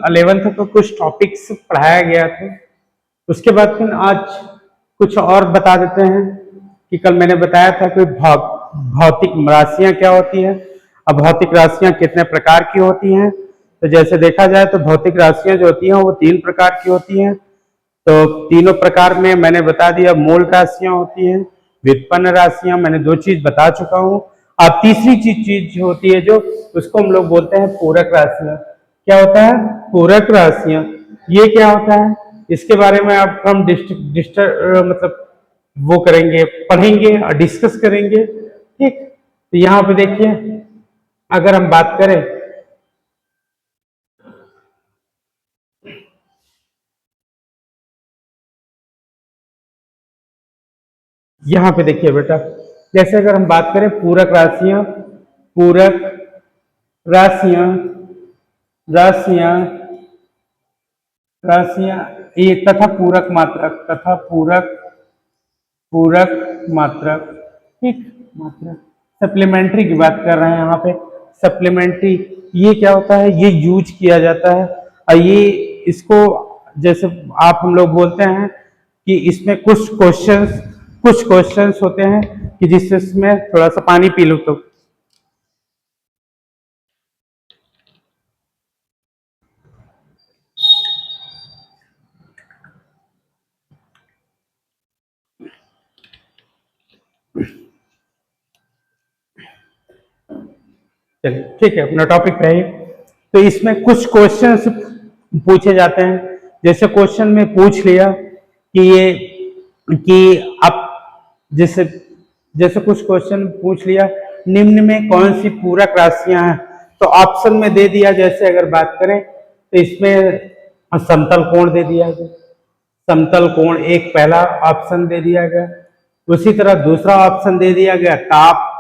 11th का कुछ topics पढ़ाया गया था, उसके बाद फिर आज कुछ और बता देते हैं कि कल मैंने बताया था कि भौतिक राशियां क्या होती है, अब भौतिक राशियां कितने प्रकार की होती हैं। तो जैसे देखा जाए तो भौतिक राशियां जो होती हैं वो 3 प्रकार की होती हैं। तो तीनों प्रकार में मैंने बता दिया, मूल राशियां होती हैं, व्युत्पन्न राशियां, मैंने 2 चीज बता चुका हूं। अब तीसरी चीज होती है जो उसको हम लोग बोलते हैं पूरक राशियां। क्या होता है? पूरक राशियां। ये क्या होता है इसके बारे में आप हम मतलब वो करेंगे, पढ़ेंगे और डिस्कस करेंगे। ठीक, तो यहाँ पे देखिए अगर हम बात करें यहाँ पे देखिए बेटा, जैसे अगर हम बात करें पूरक राशियां, पूरक राशियां, राशियां, राशियां ये तथा पूरक मात्रक, तथा पूरक, पूरक मात्रक, ठीक, मात्रक सप्लीमेंट्री की बात कर रहे हैं यहाँ पे। सप्लीमेंट्री ये क्या होता है? ये यूज किया जाता है और ये इसको जैसे आप हम लोग बोलते हैं कि इसमें कुछ क्वेश्चंस होते हैं कि जिसमें थोड़ा सा पानी पी लो तो चलिए ठीक है, अपना टॉपिक पे आइए। तो इसमें कुछ क्वेश्चंस पूछे जाते हैं। जैसे क्वेश्चन में पूछ लिया कि ये कि आप जैसे जैसे कुछ क्वेश्चन पूछ लिया, निम्न में कौन सी पूरक राशियां हैं, तो ऑप्शन में दे दिया। जैसे अगर बात करें तो इसमें समतल कोण दे दिया गया, समतल कोण एक पहला ऑप्शन दे दिया गया। उसी तरह दूसरा ऑप्शन दे दिया गया ताप।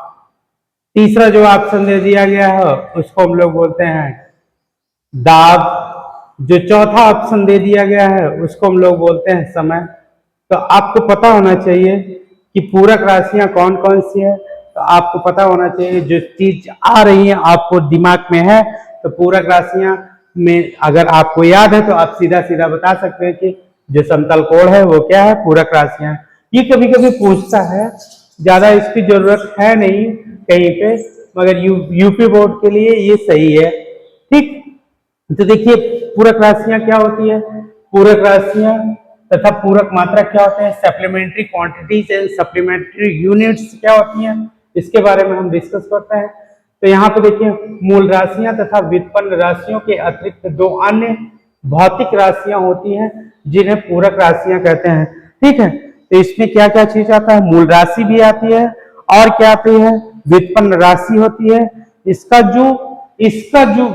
तीसरा जो ऑप्शन दे दिया गया है उसको हम लोग बोलते हैं दाब। जो चौथा ऑप्शन दे दिया गया है उसको हम लोग बोलते हैं समय। तो आपको पता होना चाहिए कि पूरक राशियां कौन कौन सी है। तो आपको पता होना चाहिए, जो चीज आ रही है आपको दिमाग में है, तो पूरक राशियां में अगर आपको याद है तो आप सीधा सीधा बता सकते हैं कि जो समतल कोण है वो क्या है, पूरक राशियां। ये कभी कभी पूछता है, ज्यादा इसकी जरूरत है नहीं कहीं पे, मगर यूपी बोर्ड के लिए ये सही है। ठीक, तो देखिए पूरक राशियां क्या होती है। पूरक राशियां तथा पूरक मात्रक क्या होते हैं, supplementary quantities and supplementary units क्या होती हैं, इसके बारे में हम डिस्कस करते हैं। तो यहाँ पे देखिए मूल राशियां तथा व्युत्पन्न राशियों के अतिरिक्त 2 अन्य भौतिक राशियां होती हैं जिन्हें पूरक राशियां कहते हैं। ठीक है, तो इसमें क्या क्या चीज आता है, मूल राशि भी आती है और क्या आती है, व्युत्पन्न राशि होती है। इसका जो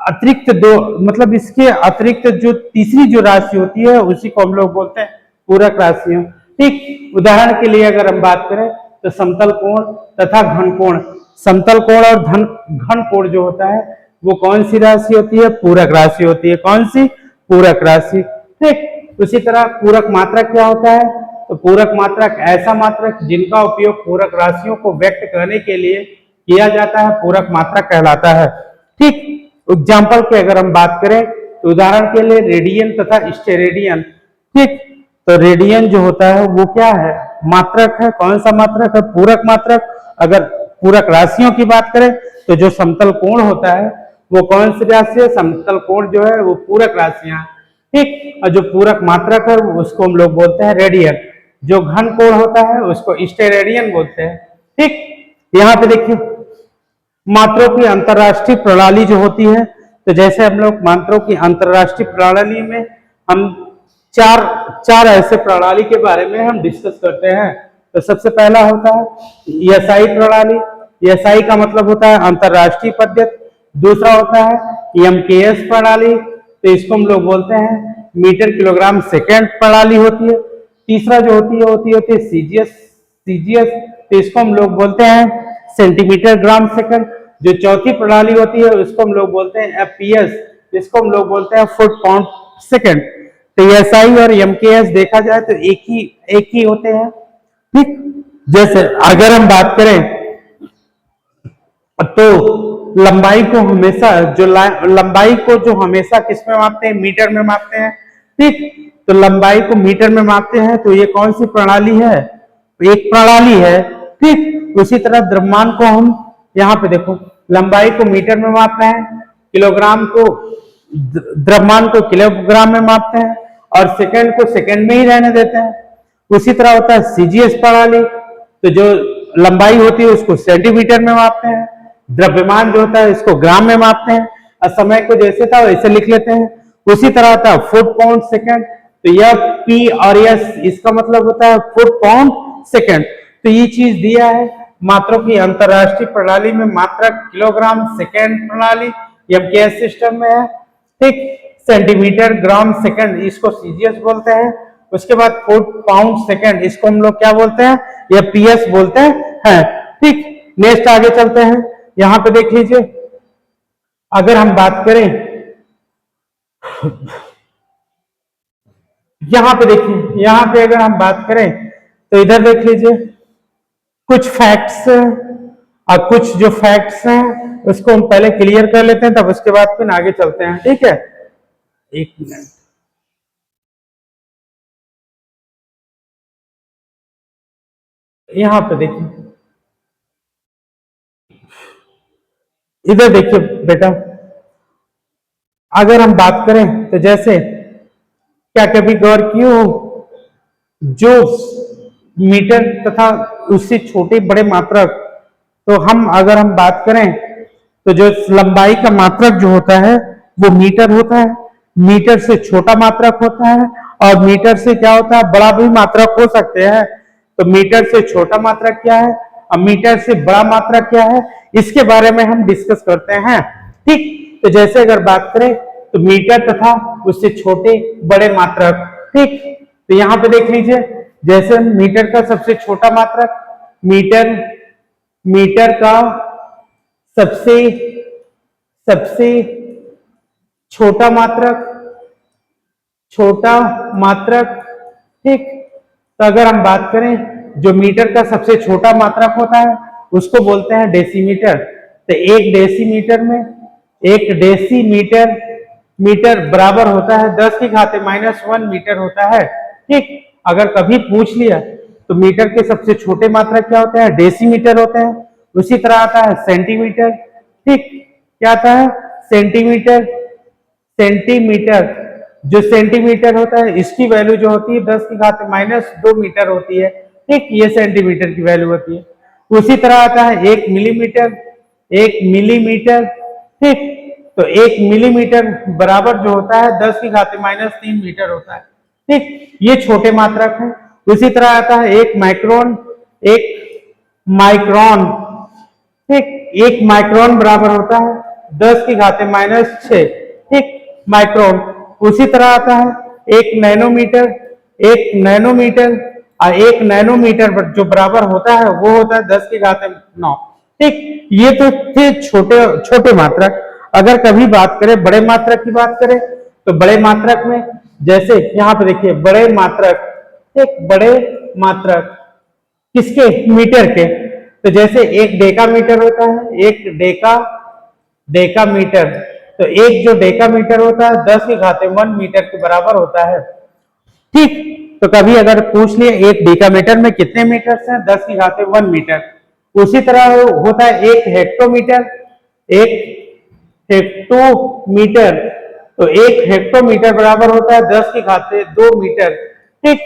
अतिरिक्त 2 मतलब इसके अतिरिक्त जो तीसरी जो राशि होती है उसी को हम लोग बोलते हैं पूरक राशियां। ठीक, उदाहरण के लिए अगर हम बात करें तो समतल कोण तथा घन कोण। समतल कोण और घन कोण जो होता है वो कौन सी राशि होती है, पूरक राशि होती है। कौन सी? पूरक राशि। ठीक, उसी तरह पूरक मात्रक क्या होता है, तो पूरक मात्रक ऐसा मात्रक जिनका उपयोग पूरक राशियों को व्यक्त करने के लिए किया जाता है, पूरक मात्रक कहलाता है। ठीक, एग्जाम्पल की अगर हम बात करें तो उदाहरण के लिए रेडियन तथा स्टेरेडियन। ठीक, तो रेडियन जो होता है वो क्या है, मात्रक है। कौन सा मात्रक है? पूरक मात्रक। अगर पूरक राशियों की बात करें तो जो समतल कोण होता है वो कौन सी राशि है, समतल कोण जो है वो पूरक राशियां। ठीक, और जो पूरक मात्रक है उसको हम लोग बोलते हैं रेडियन। जो घन कोण होता है उसको स्टेरेडियन बोलते हैं। ठीक, यहाँ पे देखिए मात्रों की अंतरराष्ट्रीय प्रणाली जो होती है, तो जैसे हम लोग मात्रों की अंतरराष्ट्रीय प्रणाली में हम चार ऐसे प्रणाली के बारे में हम डिस्कस करते हैं। तो सबसे पहला होता है एसआई प्रणाली। एसआई का मतलब होता है अंतरराष्ट्रीय पद्धति। दूसरा होता है एमकेएस प्रणाली, तो इसको हम लोग बोलते हैं मीटर किलोग्राम सेकेंड प्रणाली होती है। तीसरा जो होती है सीजीएस, तो इसको हम लोग बोलते हैं सेंटीमीटर ग्राम सेकंड। जो चौथी प्रणाली होती है उसको हम लोग बोलते हैं एफपीएस, जिसको हम लोग बोलते हैं फुट पाउंड सेकंड। तो एसआई और एमकेएस देखा जाए तो एक ही होते हैं। ठीक, जैसे अगर हम बात करें तो लंबाई को हमेशा लंबाई को जो हमेशा किस में मापते हैं, मीटर में मापते हैं। ठीक, तो लंबाई को मीटर में मापते हैं, तो ये कौन सी प्रणाली है, एक प्रणाली है। ठीक, उसी तरह द्रव्यमान को हम यहाँ पे देखो, लंबाई को मीटर में माप रहे हैं, किलोग्राम को, द्रव्यमान को किलोग्राम में मापते हैं, और सेकंड को सेकंड में ही रहने देते हैं। उसी तरह होता है सीजीएस प्रणाली, तो जो लंबाई होती है उसको सेंटीमीटर में मापते हैं, द्रव्यमान जो होता है इसको ग्राम में मापते हैं, और समय को जैसे था वैसे लिख लेते हैं। उसी तरह होता है फुट पाउंड सेकंड, तो यह पी और एस इसका मतलब होता है फुट पाउंड सेकंड। तो ये चीज दिया है मात्रों की अंतरराष्ट्रीय प्रणाली में, मात्रक किलोग्राम सेकंड प्रणाली एमकेएस सिस्टम में है। ठीक, सेंटीमीटर ग्राम सेकंड इसको सीजीएस बोलते हैं। उसके बाद फुट पाउंड सेकंड इसको हम लोग क्या बोलते हैं, या पीएस बोलते हैं। ठीक, नेक्स्ट आगे चलते हैं। यहां पे देख लीजिए, अगर हम बात करें, यहां पे देखिए, यहां पे अगर हम बात करें तो इधर देख लीजिए, कुछ फैक्ट्स और कुछ जो फैक्ट्स हैं उसको हम पहले क्लियर कर लेते हैं, तब उसके बाद फिर आगे चलते हैं। ठीक है, एक मिनट। यहां पे देखिए, इधर देखिए बेटा, अगर हम बात करें तो जैसे क्या कभी गौर किए हो, जो मीटर तथा उससे छोटे बड़े मात्रक, तो हम अगर हम बात करें तो जो लंबाई का मात्रक जो होता है वो मीटर होता है, मीटर से छोटा मात्रक होता है, और मीटर से क्या होता है बड़ा भी मात्रक हो सकते हैं। तो मीटर से छोटा मात्रक क्या है और मीटर से बड़ा मात्रक क्या है, इसके बारे में हम डिस्कस करते हैं। ठीक, तो जैसे अगर बात करें तो मीटर तथा उससे छोटे बड़े मात्रक। ठीक, तो यहां पे देख लीजिए, जैसे मीटर का सबसे छोटा मात्रक, मीटर का सबसे छोटा मात्रक। ठीक, तो अगर हम बात करें जो मीटर का सबसे छोटा मात्रक होता है उसको बोलते हैं डेसीमीटर। तो एक डेसीमीटर बराबर होता है 10⁻⁻1 मीटर होता है। ठीक, अगर कभी पूछ लिया तो मीटर के सबसे छोटे मात्रक क्या होते हैं, डेसीमीटर होते हैं। उसी तरह आता है सेंटीमीटर। ठीक, क्या आता है, सेंटीमीटर। जो सेंटीमीटर होता है इसकी वैल्यू जो होती है 10⁻⁻2 मीटर होती है। ठीक, ये सेंटीमीटर की वैल्यू होती है। उसी तरह आता है 1 मिलीमीटर। ठीक, तो 1 मिलीमीटर बराबर जो होता है 10⁻³ मीटर होता है। ठीक, ये छोटे मात्रक है। उसी तरह आता है 1 माइक्रोन। ठीक, 1 माइक्रोन बराबर होता है 10⁻⁻6। ठीक, माइक्रोन। उसी तरह आता है 1 नैनोमीटर। और 1 नैनोमीटर जो बराबर होता है वो होता है 10⁹ ठीक, ये तो थे छोटे मात्रक। अगर कभी बात करें बड़े मात्रक की बात करें तो बड़े मात्रक में जैसे यहाँ पे देखिए बड़े मात्रक किसके, मीटर के। तो जैसे 1 डेकामीटर होता है, 1 डेकामीटर, तो एक जो डेकामीटर होता है 10⁻1 मीटर के बराबर होता है। ठीक, तो कभी अगर पूछ लिए 1 डेकामीटर में कितने मीटर्स हैं, 10⁻1 मीटर। उसी तरह होता है 1 हेक्टोमीटर। तो 1 हेक्टोमीटर बराबर होता है 10⁻2 मीटर। ठीक,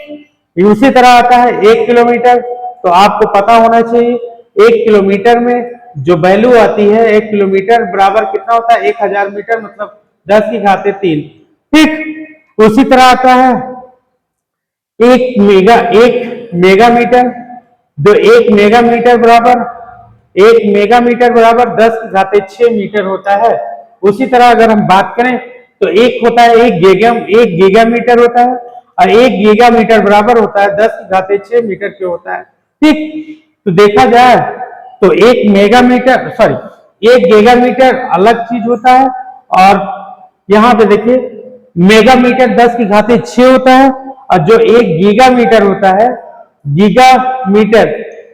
उसी तरह आता है 1 किलोमीटर। तो आपको पता होना चाहिए 1 किलोमीटर में जो वैल्यू आती है, 1 किलोमीटर बराबर कितना होता है, 1000 मीटर, मतलब 10⁻3। ठीक, उसी तरह आता है 1 मेगामीटर। जो 1 मेगामीटर बराबर 10⁻6 मीटर होता है। उसी तरह अगर हम बात करें तो एक होता है 1 गीगामीटर होता है, और 1 गीगामीटर बराबर होता है 10⁻6 मीटर के होता है। ठीक, तो देखा जाए तो 1 गीगामीटर अलग चीज होता है, और यहाँ पे देखिए मेगामीटर 10⁻6 होता है, और जो 1 गीगामीटर होता है, गीगामीटर,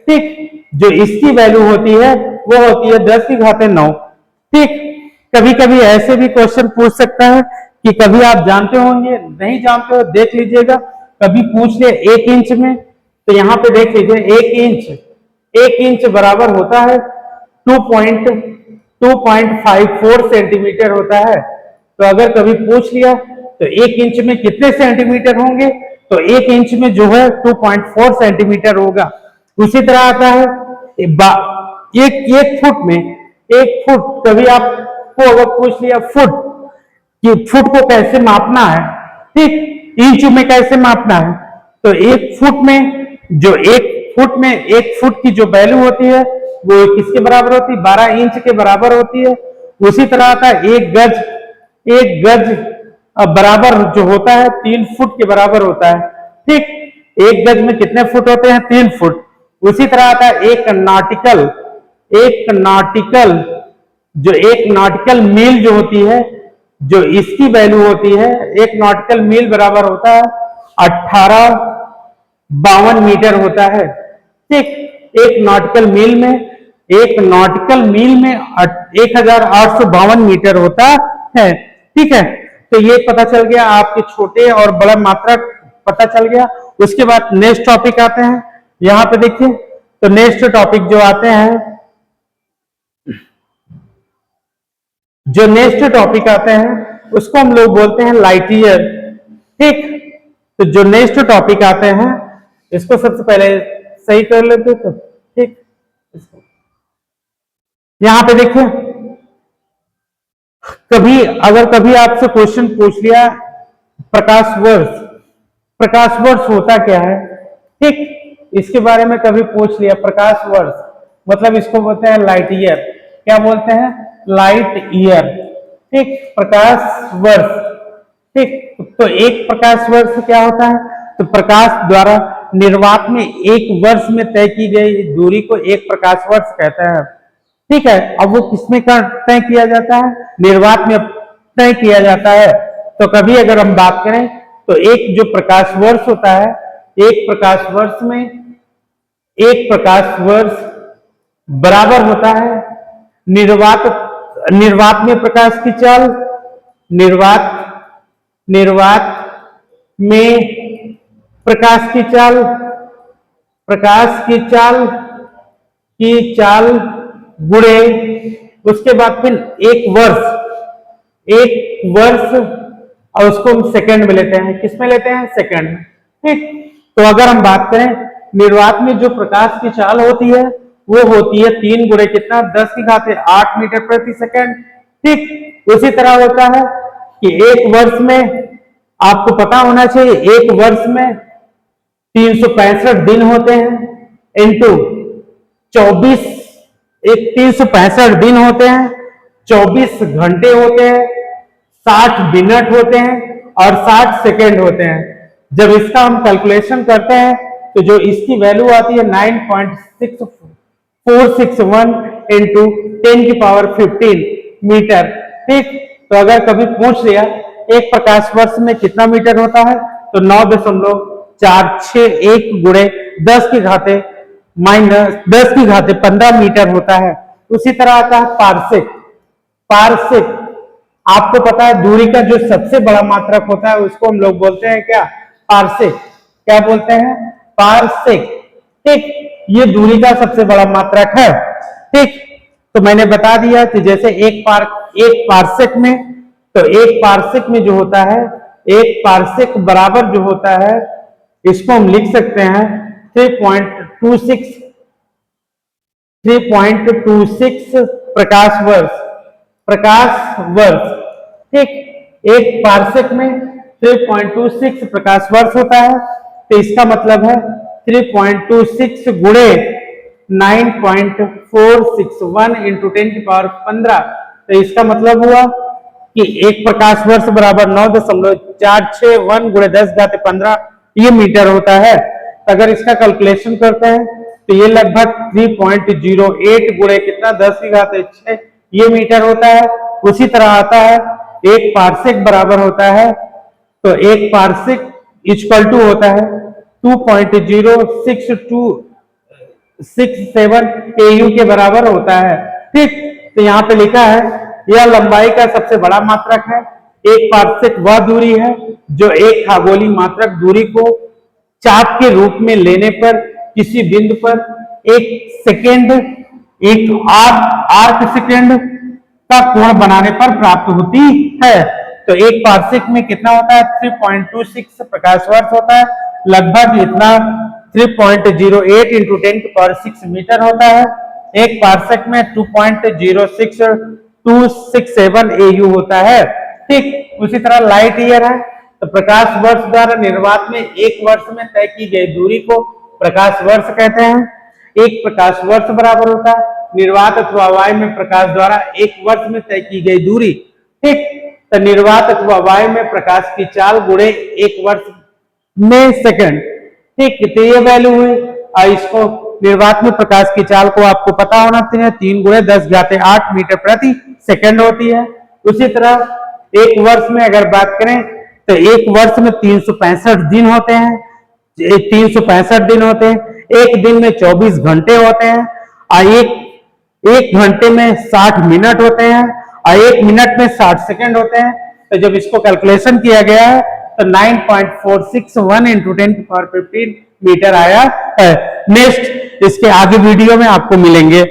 ठीक, जो इसकी वैल्यू होती है वो होती है 10⁻9। ठीक, कभी कभी ऐसे भी क्वेश्चन पूछ सकता है कि कभी आप जानते होंगे, नहीं जानते हो देख लीजिएगा, कभी पूछ ले 1 इंच में, तो यहाँ पे देख लीजिए 1 इंच बराबर होता है 2.54 सेंटीमीटर होता है। तो अगर कभी पूछ लिया तो 1 इंच में कितने सेंटीमीटर होंगे, तो 1 इंच में जो है 2.4 सेंटीमीटर होगा। उसी तरह आता है एक फुट में, 1 फुट, कभी आपको अगर पूछ लिया फुट कि फुट को कैसे मापना है, ठीक, इंच में कैसे मापना है, तो 1 फुट में जो 1 फुट की जो वैल्यू होती है वो किसके बराबर होती है, 12 इंच के बराबर होती है। उसी तरह आता है 1 गज बराबर जो होता है 3 फुट के बराबर होता है, ठीक, 1 गज में कितने फुट होते हैं, 3 फुट। उसी तरह आता है एक नॉटिकल मील जो होती है, जो इसकी वैल्यू होती है, 1 नॉटिकल मील बराबर होता है 1852 मीटर होता है, ठीक। 1 नॉटिकल मील में 1852 मीटर होता है, ठीक है। तो ये पता चल गया, आपके छोटे और बड़ा मात्रा पता चल गया। उसके बाद नेक्स्ट टॉपिक आते हैं, यहां पे देखिए, तो नेक्स्ट टॉपिक जो आते हैं, उसको हम लोग बोलते हैं लाइट ईयर, ठीक। तो जो नेक्स्ट टॉपिक आते हैं, इसको सबसे पहले सही कर लेते, तो ठीक, यहां पे देखिए, कभी आपसे क्वेश्चन पूछ लिया प्रकाश वर्ष होता क्या है, ठीक, इसके बारे में कभी पूछ लिया प्रकाश वर्ष, मतलब इसको बोलते हैं लाइट ईयर। क्या बोलते हैं, लाइट ईयर, ठीक, प्रकाश वर्ष, ठीक। तो एक प्रकाश वर्ष क्या होता है, तो प्रकाश द्वारा निर्वात में 1 वर्ष में तय की गई दूरी को एक प्रकाश वर्ष कहते हैं, ठीक है। अब वो किसमें तय किया जाता है, निर्वात में तय किया जाता है। तो कभी अगर हम बात करें तो एक जो प्रकाश वर्ष होता है, एक प्रकाश वर्ष बराबर होता है निर्वात में प्रकाश की चाल, निर्वात में प्रकाश की चाल गुणे, उसके बाद फिर 1 वर्ष, और उसको हम सेकंड में लेते हैं, किसमें लेते हैं, सेकंड में, ठीक। तो अगर हम बात करें निर्वात में जो प्रकाश की चाल होती है वो होती है 3 गुणे कितना, 10⁸ मीटर प्रति सेकंड, ठीक। उसी तरह होता है कि 1 वर्ष में आपको पता होना चाहिए, 1 वर्ष में 365 दिन होते हैं, इंटू 365 दिन होते हैं, 24 घंटे होते हैं, 60 मिनट होते हैं और 60 सेकेंड होते हैं। जब इसका हम कैलकुलेशन करते हैं तो जो इसकी वैल्यू आती है 9.6461 इंटू 10⁻15 मीटर, ठीक। तो अगर कभी पूछ लिया एक प्रकाश वर्ष में कितना मीटर होता है, तो 9.461 गुणे 10⁻15 मीटर होता है। उसी तरह आता है पारसेक, आपको पता है दूरी का जो सबसे बड़ा मात्रक होता है उसको हम लोग बोलते हैं क्या, पारसेक। क्या बोलते हैं, पारसेक, ठीक। ये दूरी का सबसे बड़ा मात्रक है, ठीक। तो मैंने बता दिया कि जैसे एक पारसेक में, तो एक पारसेक में जो होता है, एक पारसेक बराबर जो होता है, इसको हम लिख सकते हैं 3.26 प्रकाश वर्ष, ठीक। एक पारसेक में 3.26 प्रकाश वर्ष होता है, तो इसका मतलब है 3.26 गुणे 9.461 इंटू 10⁻15। तो इसका मतलब हुआ कि एक प्रकाश वर्ष बराबर 9.461 गुणे 10⁻15 ये मीटर होता है। तो अगर इसका कैलकुलेशन करते हैं तो ये लगभग 3.08 गुणे कितना 10⁻6 ये मीटर होता है। उसी तरह आता है एक पारसेक बराबर होता है, तो एक पारसेक इक्वल टू होता है 2.0667 AU के बराबर होता है, ठीक। तो यहाँ पे लिखा है यह लंबाई का सबसे बड़ा मात्रक है। एक पार्सेक वह दूरी है जो एक खगोलीय मात्रक दूरी को चाप के रूप में लेने पर किसी बिंदु पर एक सेकेंड, एक आर्क सेकेंड का कोण बनाने पर प्राप्त होती है। तो एक पार्सेक में कितना होता है? 3.26 प्रकाश वर्ष होता है, लगभग इतना 3.08 इंटू 10⁶ मीटर होता है। एक पार्सेक में 2.06267 AU होता है। ठीक उसी तरह लाइट ईयर है, तो प्रकाश वर्ष द्वारा निर्वात में एक वर्ष में तय की गई दूरी को प्रकाश वर्ष कहते हैं। एक प्रकाश वर्ष बराबर होता है निर्वात अथवा वायु में प्रकाश द्वारा एक वर्ष में तय की गई दूरी। ठीक, तो निर्वात अथवा वायु में प्रकाश की चाल गुणे एक वर्ष में सेकंड। ठीक, तो ये वैल्यू हुई। और इसको निर्वात में प्रकाश की चाल को आपको पता होना चाहिए 3 × 10⁸ मीटर प्रति सेकंड होती है। उसी तरह एक वर्ष में अगर बात करें तो एक वर्ष में 365 दिन होते हैं, 365 दिन होते हैं। एक दिन में 24 घंटे होते हैं और एक घंटे में 60 मिनट होते हैं और एक मिनट में 60 सेकंड होते हैं। तो जब इसको कैलकुलेशन किया गया है तो 9.461 इंटू 10⁻15 मीटर आया है। नेक्स्ट इसके आगे वीडियो में आपको मिलेंगे।